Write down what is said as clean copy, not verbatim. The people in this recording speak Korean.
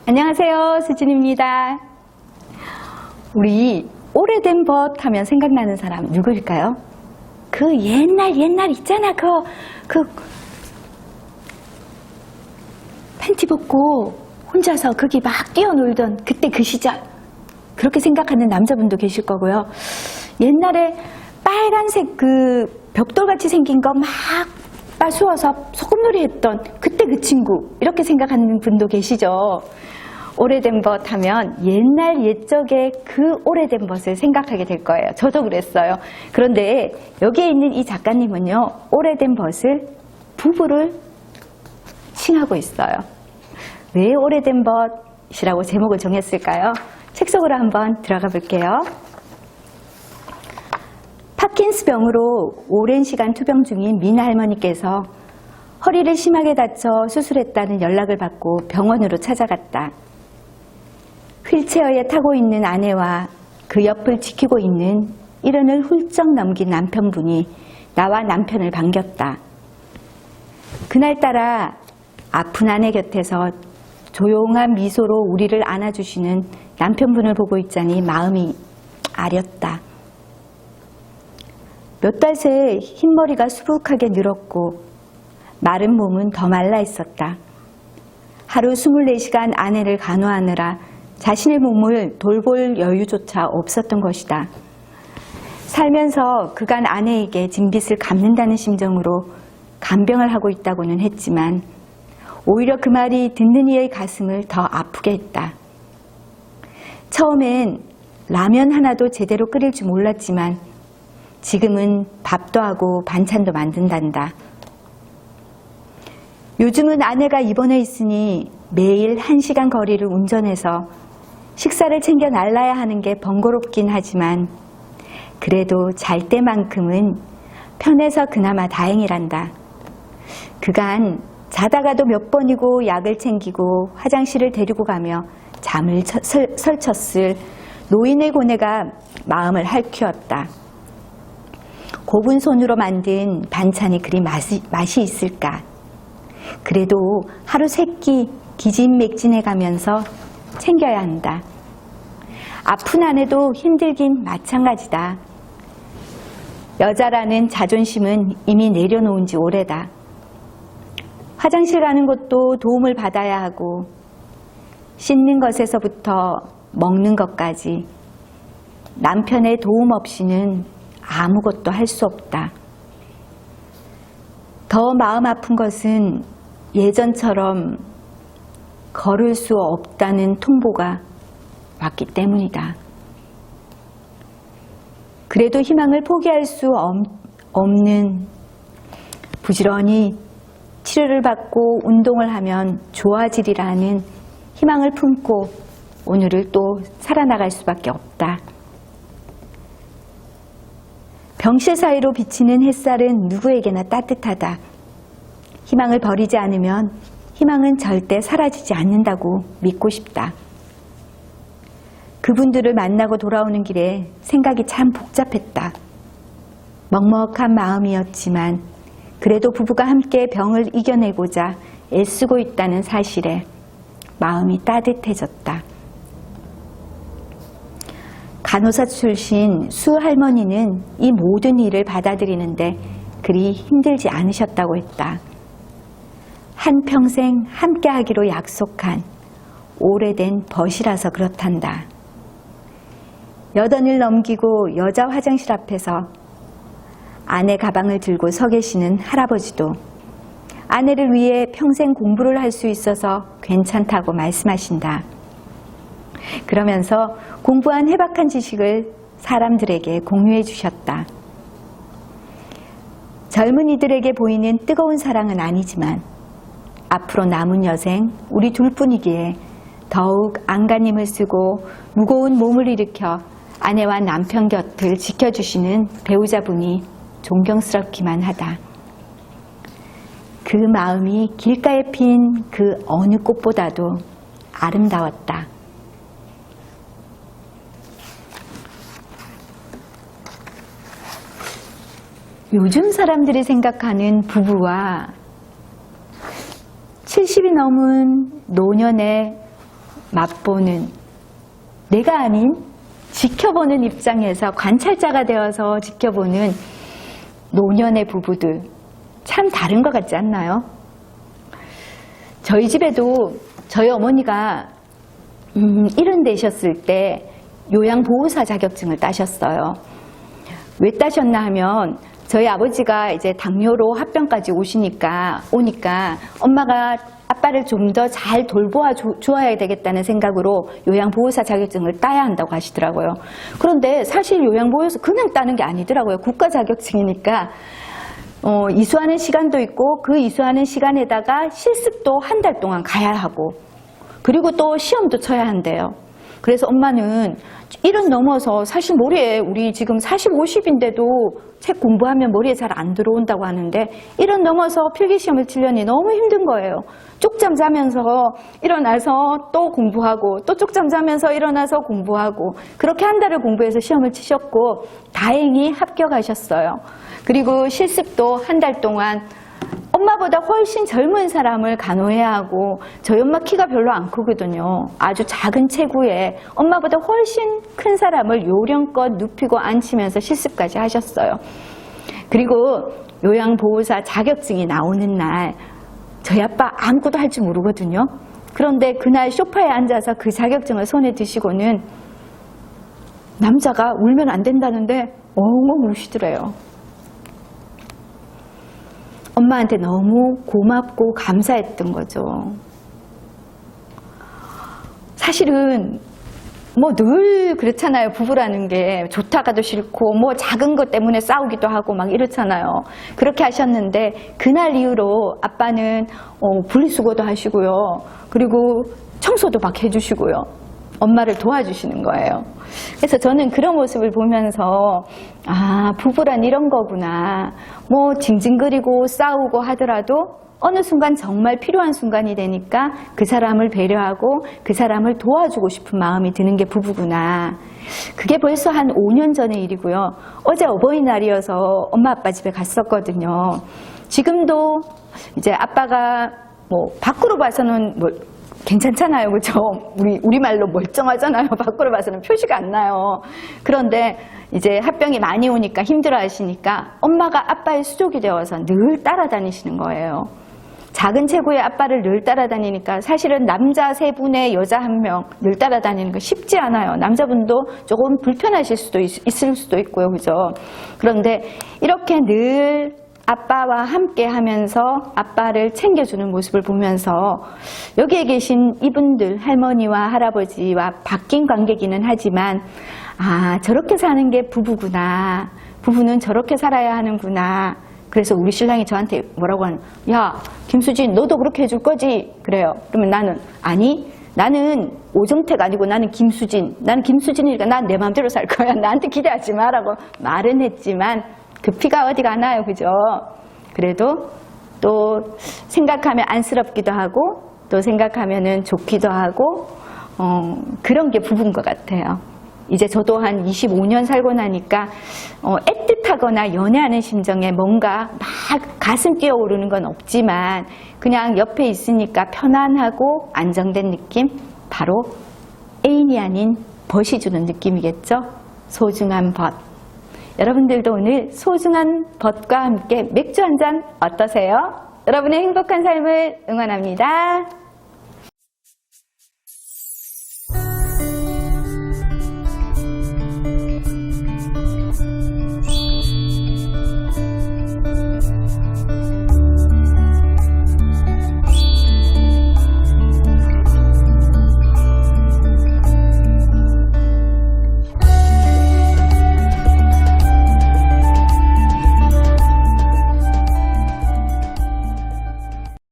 안녕하세요, 수진입니다. 우리 오래된 벗 하면 생각나는 사람 누구일까요? 그 옛날 있잖아. 그 팬티 벗고 혼자서 거기 막 뛰어놀던 그때 그 시절, 그렇게 생각하는 남자분도 계실 거고요. 옛날에 빨간색 그 벽돌같이 생긴 거 막 빠수어서 소꿉놀이 했던 그때 그 친구, 이렇게 생각하는 분도 계시죠. 오래된 벗 하면 옛날 옛적의 그 오래된 벗을 생각하게 될 거예요. 저도 그랬어요. 그런데 여기에 있는 이 작가님은요, 오래된 벗을 부부를 칭하고 있어요. 왜 오래된 벗이라고 제목을 정했을까요? 책 속으로 한번 들어가 볼게요. 파킨스병으로 오랜 시간 투병 중인 민 할머니께서 허리를 심하게 다쳐 수술했다는 연락을 받고 병원으로 찾아갔다. 휠체어에 타고 있는 아내와 그 옆을 지키고 있는 70을 훌쩍 넘긴 남편분이 나와 남편을 반겼다. 그날따라 아픈 아내 곁에서 조용한 미소로 우리를 안아주시는 남편분을 보고 있자니 마음이 아렸다. 몇 달 새 흰머리가 수북하게 늘었고 마른 몸은 더 말라 있었다. 하루 24시간 아내를 간호하느라 자신의 몸을 돌볼 여유조차 없었던 것이다. 살면서 그간 아내에게 진빚을 갚는다는 심정으로 간병을 하고 있다고는 했지만 오히려 그 말이 듣는 이의 가슴을 더 아프게 했다. 처음엔 라면 하나도 제대로 끓일 줄 몰랐지만 지금은 밥도 하고 반찬도 만든단다. 요즘은 아내가 입원해 있으니 매일 1시간 거리를 운전해서 식사를 챙겨 날라야 하는 게 번거롭긴 하지만 그래도 잘 때만큼은 편해서 그나마 다행이란다. 그간 자다가도 몇 번이고 약을 챙기고 화장실을 데리고 가며 잠을 설쳤을 노인의 고뇌가 마음을 핥히었다. 곱은 손으로 만든 반찬이 그리 맛이 있을까? 그래도 하루 3끼 기진맥진해 가면서 챙겨야 한다. 아픈 아내도 힘들긴 마찬가지다. 여자라는 자존심은 이미 내려놓은 지 오래다. 화장실 가는 것도 도움을 받아야 하고 씻는 것에서부터 먹는 것까지 남편의 도움 없이는 아무것도 할 수 없다. 더 마음 아픈 것은 예전처럼 걸을 수 없다는 통보가 왔기 때문이다. 그래도 희망을 포기할 수 없는, 부지런히 치료를 받고 운동을 하면 좋아지리라는 희망을 품고 오늘을 또 살아나갈 수밖에 없다. 병실 사이로 비치는 햇살은 누구에게나 따뜻하다. 희망을 버리지 않으면 희망은 절대 사라지지 않는다고 믿고 싶다. 그분들을 만나고 돌아오는 길에 생각이 참 복잡했다. 먹먹한 마음이었지만 그래도 부부가 함께 병을 이겨내고자 애쓰고 있다는 사실에 마음이 따뜻해졌다. 간호사 출신 수 할머니는 이 모든 일을 받아들이는데 그리 힘들지 않으셨다고 했다. 한평생 함께하기로 약속한 오래된 벗이라서 그렇단다. 80을 넘기고 여자 화장실 앞에서 아내 가방을 들고 서 계시는 할아버지도 아내를 위해 평생 공부를 할 수 있어서 괜찮다고 말씀하신다. 그러면서 공부한 해박한 지식을 사람들에게 공유해 주셨다. 젊은이들에게 보이는 뜨거운 사랑은 아니지만 앞으로 남은 여생 우리 둘뿐이기에 더욱 안간힘을 쓰고 무거운 몸을 일으켜 아내와 남편 곁을 지켜주시는 배우자분이 존경스럽기만 하다. 그 마음이 길가에 핀 그 어느 꽃보다도 아름다웠다. 요즘 사람들이 생각하는 부부와 70이 넘은 노년의 맛보는, 내가 아닌 지켜보는 입장에서 관찰자가 되어서 지켜보는 노년의 부부들, 참 다른 것 같지 않나요? 저희 집에도 저희 어머니가 70대셨을 때 요양보호사 자격증을 따셨어요. 왜 따셨나 하면 저희 아버지가 이제 당뇨로 합병까지 오니까 엄마가 아빠를 좀 더 잘 돌보아 주어야 되겠다는 생각으로 요양보호사 자격증을 따야 한다고 하시더라고요. 그런데 사실 요양보호사 그냥 따는 게 아니더라고요. 국가 자격증이니까 이수하는 시간도 있고 그 이수하는 시간에다가 실습도 한 달 동안 가야 하고 그리고 또 시험도 쳐야 한대요. 그래서 엄마는 70 넘어서 사실 머리에 우리 지금 40, 50인데도 책 공부하면 머리에 잘 안 들어온다고 하는데 70 넘어서 필기시험을 치려니 너무 힘든 거예요. 쪽잠 자면서 일어나서 또 공부하고 또 쪽잠 자면서 일어나서 공부하고 그렇게 한 달을 공부해서 시험을 치셨고 다행히 합격하셨어요. 그리고 실습도 한 달 동안 엄마보다 훨씬 젊은 사람을 간호해야 하고 저희 엄마 키가 별로 안 크거든요. 아주 작은 체구에 엄마보다 훨씬 큰 사람을 요령껏 눕히고 앉히면서 실습까지 하셨어요. 그리고 요양보호사 자격증이 나오는 날 저희 아빠 아무것도 할 줄 모르거든요. 그런데 그날 소파에 앉아서 그 자격증을 손에 드시고는 남자가 울면 안 된다는데 엉엉 우시더래요. 엄마한테 너무 고맙고 감사했던 거죠. 사실은 뭐 늘 그렇잖아요. 부부라는 게 좋다가도 싫고 뭐 작은 것 때문에 싸우기도 하고 막 이렇잖아요. 그렇게 하셨는데 그날 이후로 아빠는 분리수거도 하시고요. 그리고 청소도 막 해주시고요. 엄마를 도와주시는 거예요. 그래서 저는 그런 모습을 보면서 아, 부부란 이런 거구나. 뭐 징징거리고 싸우고 하더라도 어느 순간 정말 필요한 순간이 되니까 그 사람을 배려하고 그 사람을 도와주고 싶은 마음이 드는 게 부부구나. 그게 벌써 한 5년 전의 일이고요. 어제 어버이날이어서 엄마 아빠 집에 갔었거든요. 지금도 이제 아빠가 뭐 밖으로 봐서는 뭐 괜찮잖아요. 그죠? 우리말로 멀쩡하잖아요. 밖으로 봐서는 표시가 안 나요. 그런데 이제 합병이 많이 오니까 힘들어 하시니까 엄마가 아빠의 수족이 되어서 늘 따라다니시는 거예요. 작은 체구의 아빠를 늘 따라다니니까 사실은 남자 3분에 여자 1명 늘 따라다니는 거 쉽지 않아요. 남자분도 조금 불편하실 수도 있을 수도 있고요. 그죠? 그런데 이렇게 늘 아빠와 함께 하면서 아빠를 챙겨주는 모습을 보면서 여기에 계신 이분들 할머니와 할아버지와 바뀐 관계기는 하지만 아, 저렇게 사는 게 부부구나. 부부는 저렇게 살아야 하는구나. 그래서 우리 신랑이 저한테 뭐라고 하는, 야, 김수진, 너도 그렇게 해줄 거지? 그래요. 그러면 나는, 아니, 나는 오정택 아니고 나는 김수진. 나는 김수진이니까 난 내 마음대로 살 거야. 나한테 기대하지 마라고 말은 했지만 그 피가 어디 가나요? 그죠? 그래도 또 생각하면 안쓰럽기도 하고 또 생각하면은 좋기도 하고 그런 게 부부인 것 같아요. 이제 저도 한 25년 살고 나니까 애틋하거나 연애하는 심정에 뭔가 막 가슴 뛰어오르는 건 없지만 그냥 옆에 있으니까 편안하고 안정된 느낌? 바로 애인이 아닌 벗이 주는 느낌이겠죠? 소중한 벗. 여러분들도 오늘 소중한 벗과 함께 맥주 한 잔 어떠세요? 여러분의 행복한 삶을 응원합니다.